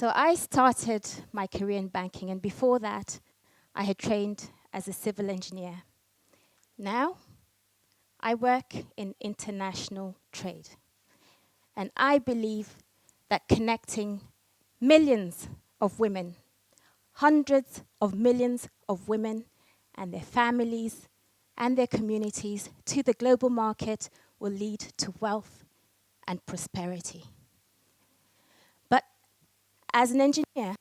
So I started my career in banking, and before that, I had trained as a civil engineer. Now, I work in international trade. And I believe that connecting millions of women, hundreds of millions of women and their families and their communities to the global market will lead to wealth and prosperity. But as an engineer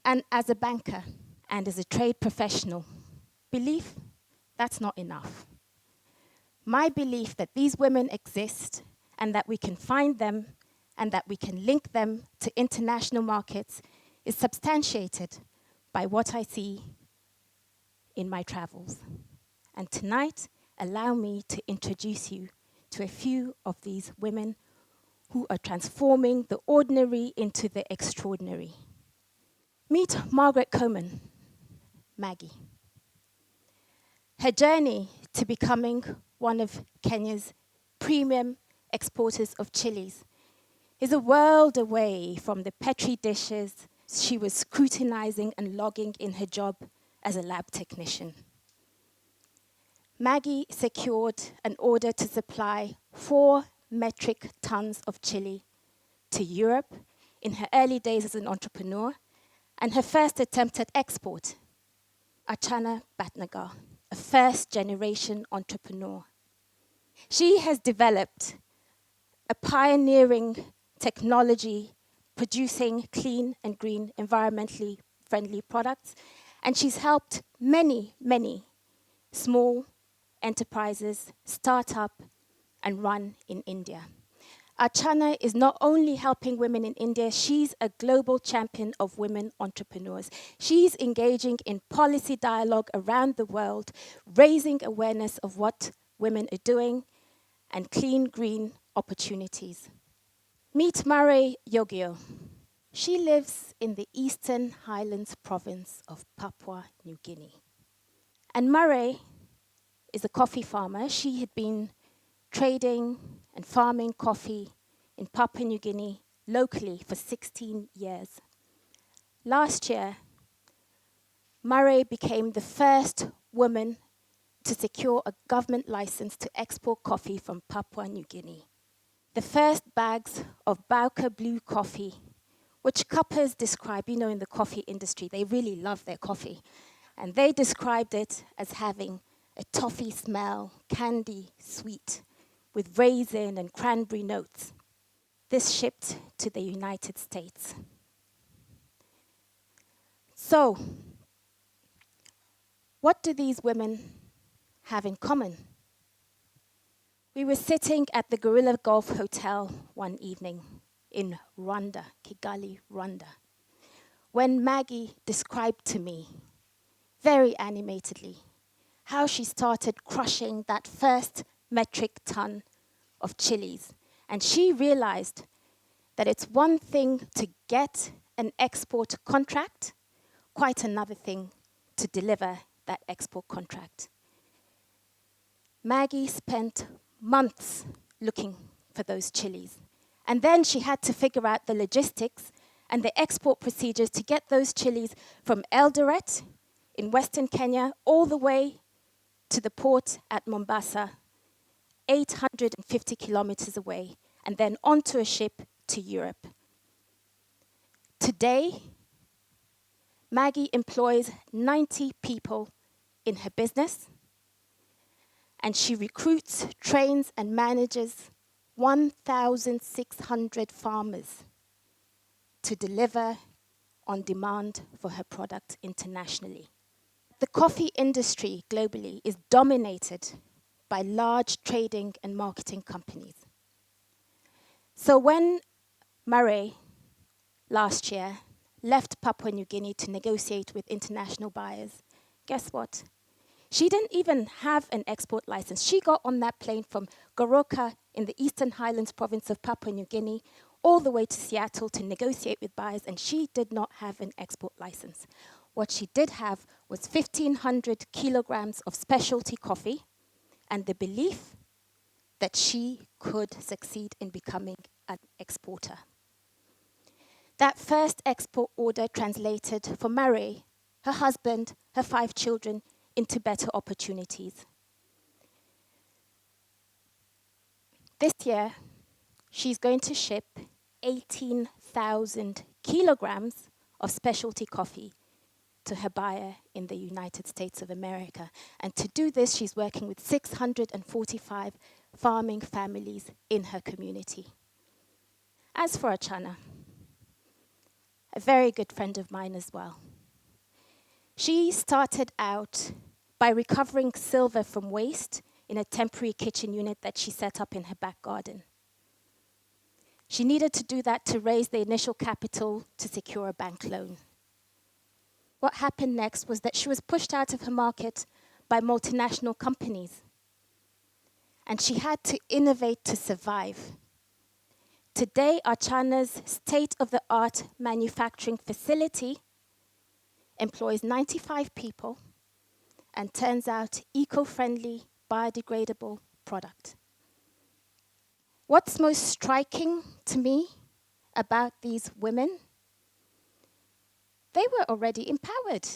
and as a banker and as a trade professional, belief, that's not enough. My belief that these women exist and that we can find them and that we can link them to international markets is substantiated by what I see in my travels. And tonight, allow me to introduce you to a few of these women who are transforming the ordinary into the extraordinary. Meet Margaret Komen, Maggie. Her journey to becoming one of Kenya's premium exporters of chilies is a world away from the petri dishes she was scrutinizing and logging in her job as a lab technician. Maggie secured an order to supply 4 metric tons of chili to Europe in her early days as an entrepreneur and her first attempt at export. Archana Bhatnagar, a first-generation entrepreneur. She has developed a pioneering technology producing clean and green, environmentally friendly products, and she's helped many, many small enterprises start up and run in India. Archana is not only helping women in India, she's a global champion of women entrepreneurs. She's engaging in policy dialogue around the world, raising awareness of what women are doing and clean, green opportunities. Meet Margaret Yogiyo. She lives in the Eastern Highlands province of Papua New Guinea. And Margaret is a coffee farmer. She had been trading and farming coffee in Papua New Guinea locally for 16 years. Last year, Margaret became the first woman to secure a government license to export coffee from Papua New Guinea. The first bags of Bauca Blue coffee, which cuppers describe, in the coffee industry, they really love their coffee. And they described it as having a toffee smell, candy, sweet, with raisin and cranberry notes. This shipped to the United States. So, what do these women have in common? We were sitting at the Gorilla Golf Hotel one evening in Rwanda, Kigali, Rwanda, when Maggie described to me, very animatedly, how she started crushing that first metric ton of chilies. And she realized that it's one thing to get an export contract, quite another thing to deliver that export contract. Maggie spent months looking for those chilies. And then she had to figure out the logistics and the export procedures to get those chilies from Eldoret in Western Kenya all the way to the port at Mombasa, 850 kilometers away, and then onto a ship to Europe. Today, Maggie employs 90 people in her business, and she recruits, trains, and manages 1,600 farmers to deliver on demand for her product internationally. The coffee industry globally is dominated by large trading and marketing companies. So when Margaret, last year, left Papua New Guinea to negotiate with international buyers, guess what? She didn't even have an export license. She got on that plane from Goroka in the Eastern Highlands province of Papua New Guinea all the way to Seattle to negotiate with buyers, and she did not have an export license. What she did have was 1,500 kilograms of specialty coffee and the belief that she could succeed in becoming an exporter. That first export order translated for Marie, her husband, her 5 children, into better opportunities. This year, she's going to ship 18,000 kilograms of specialty coffee to her buyer in the United States of America. And to do this, she's working with 645 farming families in her community. As for Archana, a very good friend of mine as well. She started out by recovering silver from waste in a temporary kitchen unit that she set up in her back garden. She needed to do that to raise the initial capital to secure a bank loan. What happened next was that she was pushed out of her market by multinational companies. And she had to innovate to survive. Today, Archana's state-of-the-art manufacturing facility employs 95 people and turns out eco-friendly, biodegradable product. What's most striking to me about these women? They were already empowered.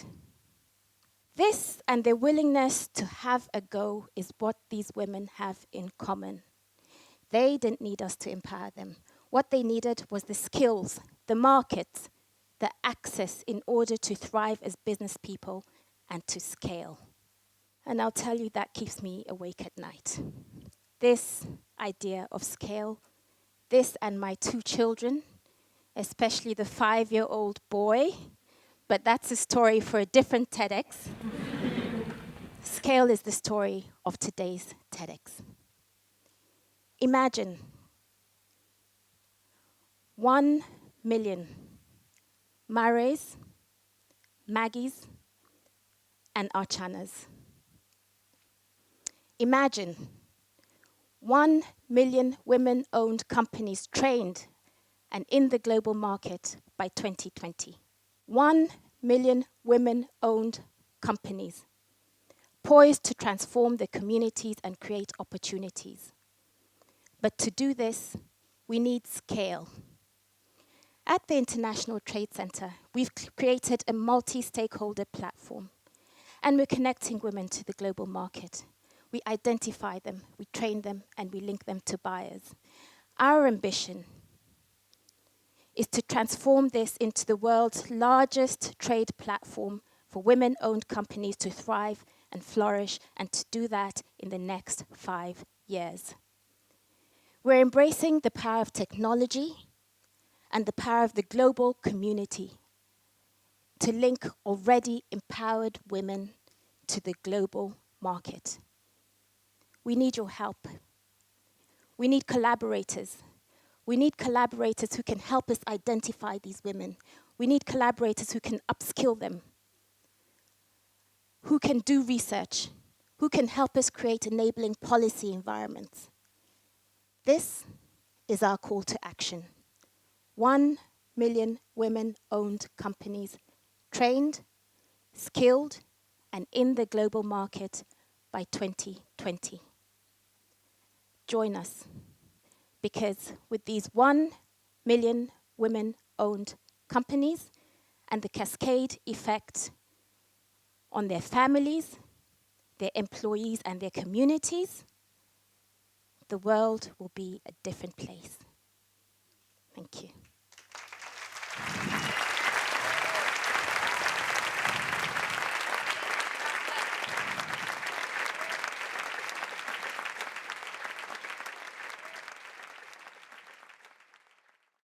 This and their willingness to have a go is what these women have in common. They didn't need us to empower them. What they needed was the skills, the markets, the access in order to thrive as business people and to scale. And I'll tell you, that keeps me awake at night. This idea of scale, this and my 2 children, especially the 5-year-old boy, but that's a story for a different TEDx. Scale is the story of today's TEDx. Imagine 1 million Maries, Maggies, and Archanas. Imagine 1 million women-owned companies trained and in the global market by 2020. 1 million women-owned companies poised to transform their communities and create opportunities. But to do this, we need scale. At the International Trade Center, we've created a multi-stakeholder platform, and we're connecting women to the global market. We identify them, we train them, and we link them to buyers. Our ambition is to transform this into the world's largest trade platform for women-owned companies to thrive and flourish, and to do that in the next 5 years. We're embracing the power of technology and the power of the global community to link already empowered women to the global market. We need your help. We need collaborators. We need collaborators who can help us identify these women. We need collaborators who can upskill them, who can do research, who can help us create enabling policy environments. This is our call to action. 1 million women-owned companies trained, skilled, and in the global market by 2020. Join us, because with these 1 million women-owned companies and the cascade effect on their families, their employees, and their communities, the world will be a different place.